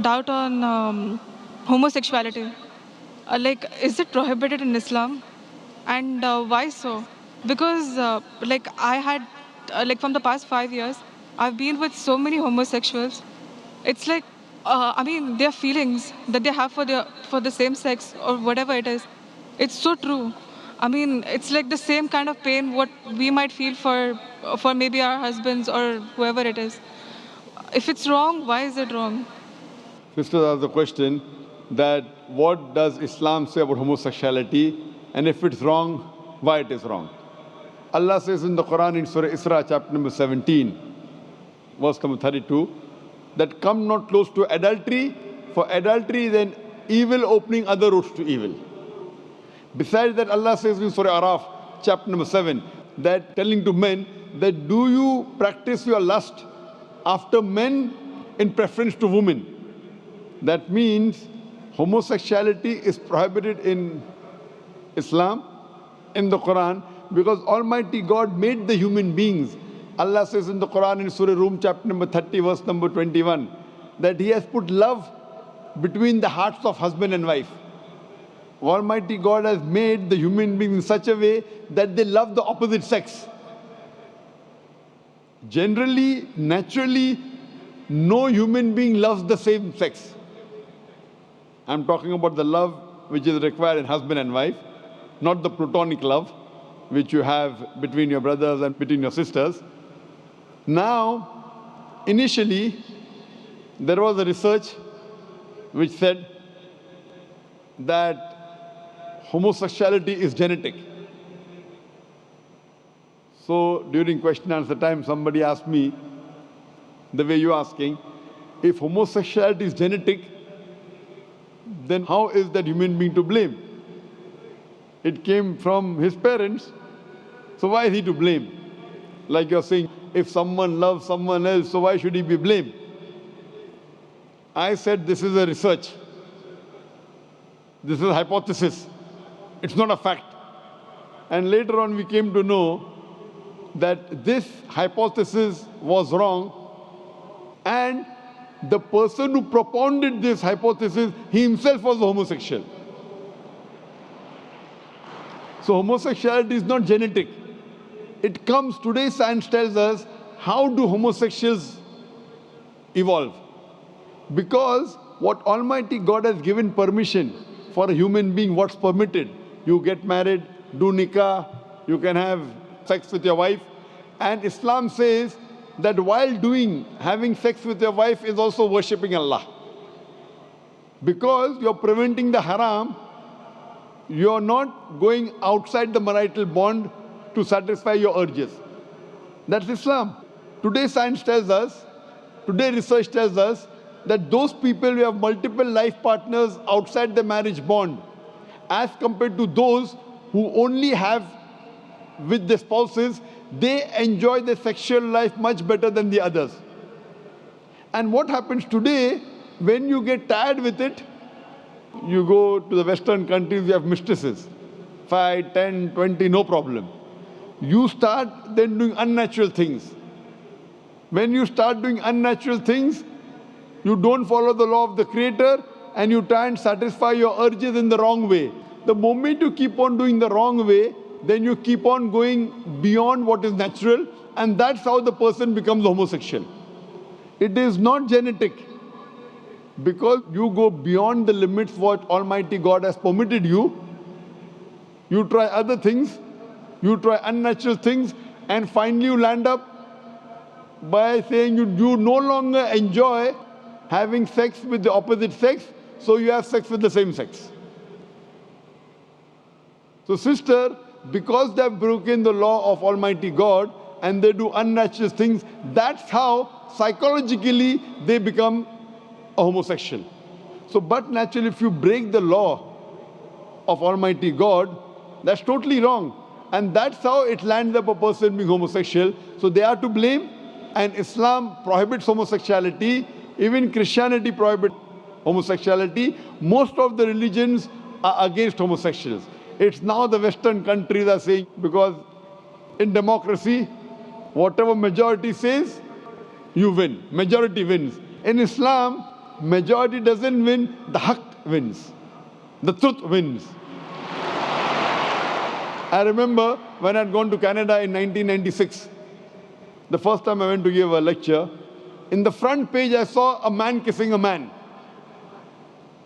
doubt on homosexuality. Is it prohibited in Islam? And why so? Because, I had, from the past 5 years, I've been with so many homosexuals. It's like, their feelings that they have for the same sex or whatever it is, it's so true. It's like the same kind of pain what we might feel for maybe our husbands or whoever it is. If it's wrong, why is it wrong? Sisters asked the question that what does Islam say about homosexuality, and if it's wrong, why it is wrong. Allah says in the Quran in Surah Isra, chapter number 17, verse number 32, that come not close to adultery, for adultery is an evil opening other roads to evil. Besides that, Allah says in Surah Araf, chapter number 7, that telling to men that do you practice your lust after men in preference to women. That means homosexuality is prohibited in Islam, in the Quran, because Almighty God made the human beings. Allah says in the Quran in Surah Rum, chapter number 30, verse number 21, that He has put love between the hearts of husband and wife. Almighty God has made the human beings in such a way that they love the opposite sex. Generally, naturally, no human being loves the same sex. I'm talking about the love which is required in husband and wife, not the platonic love which you have between your brothers and between your sisters. Now, initially, there was a research which said that homosexuality is genetic. So during question and answer time, somebody asked me, the way you're asking, if homosexuality is genetic, then how is that human being to blame? It came from his parents, so why is he to blame? Like you're saying, if someone loves someone else, so why should he be blamed? I said this is a research. This is a hypothesis. It's not a fact. And later on we came to know that this hypothesis was wrong, and the person who propounded this hypothesis, he himself was a homosexual. So homosexuality is not genetic. It comes, today science tells us, how do homosexuals evolve? Because what Almighty God has given permission for a human being, what's permitted. You get married, do nikah, you can have sex with your wife. And Islam says that while having sex with your wife is also worshipping Allah. Because you're preventing the haram, you're not going outside the marital bond to satisfy your urges. That's Islam. Today science tells us, today research tells us that those people who have multiple life partners outside the marriage bond, as compared to those who only have with the spouses, they enjoy their sexual life much better than the others. And what happens today, when you get tired with it, you go to the Western countries, you have mistresses. 5, 10, 20, no problem. You start then doing unnatural things. When you start doing unnatural things, you don't follow the law of the Creator and you try and satisfy your urges in the wrong way. The moment you keep on doing the wrong way, then you keep on going beyond what is natural, and that's how the person becomes homosexual. It is not genetic. Because you go beyond the limits what Almighty God has permitted you, you try other things, you try unnatural things, and finally you land up by saying you no longer enjoy having sex with the opposite sex, so you have sex with the same sex. So sister, because they have broken the law of Almighty God and they do unnatural things, that's how psychologically they become a homosexual. So, but naturally, if you break the law of Almighty God, that's totally wrong. And that's how it lands up a person being homosexual. So they are to blame, and Islam prohibits homosexuality. Even Christianity prohibits homosexuality. Most of the religions are against homosexuals. It's now the Western countries are saying, because in democracy, whatever majority says, you win. Majority wins. In Islam, majority doesn't win, the haqq wins. The truth wins. I remember when I'd gone to Canada in 1996, the first time I went to give a lecture, in the front page I saw a man kissing a man.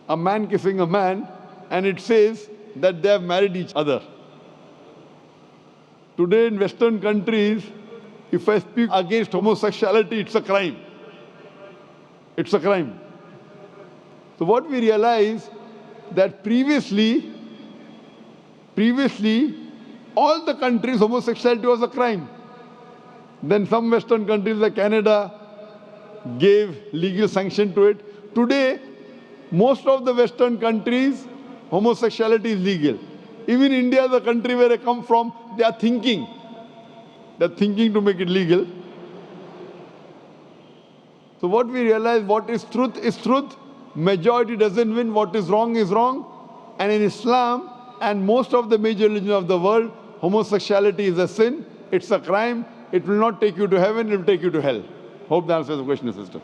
A man kissing a man, and it says that they have married each other. Today in Western countries, if I speak against homosexuality, it's a crime. It's a crime. So what we realize that previously, all the countries, homosexuality was a crime. Then some Western countries like Canada gave legal sanction to it. Today, most of the Western countries, homosexuality is legal. Even India, the country where I come from, they are thinking. They're thinking to make it legal. So what we realize, what is truth. Majority doesn't win. What is wrong is wrong. And in Islam and most of the major religions of the world, homosexuality is a sin. It's a crime. It will not take you to heaven. It will take you to hell. Hope that answers the question, sister.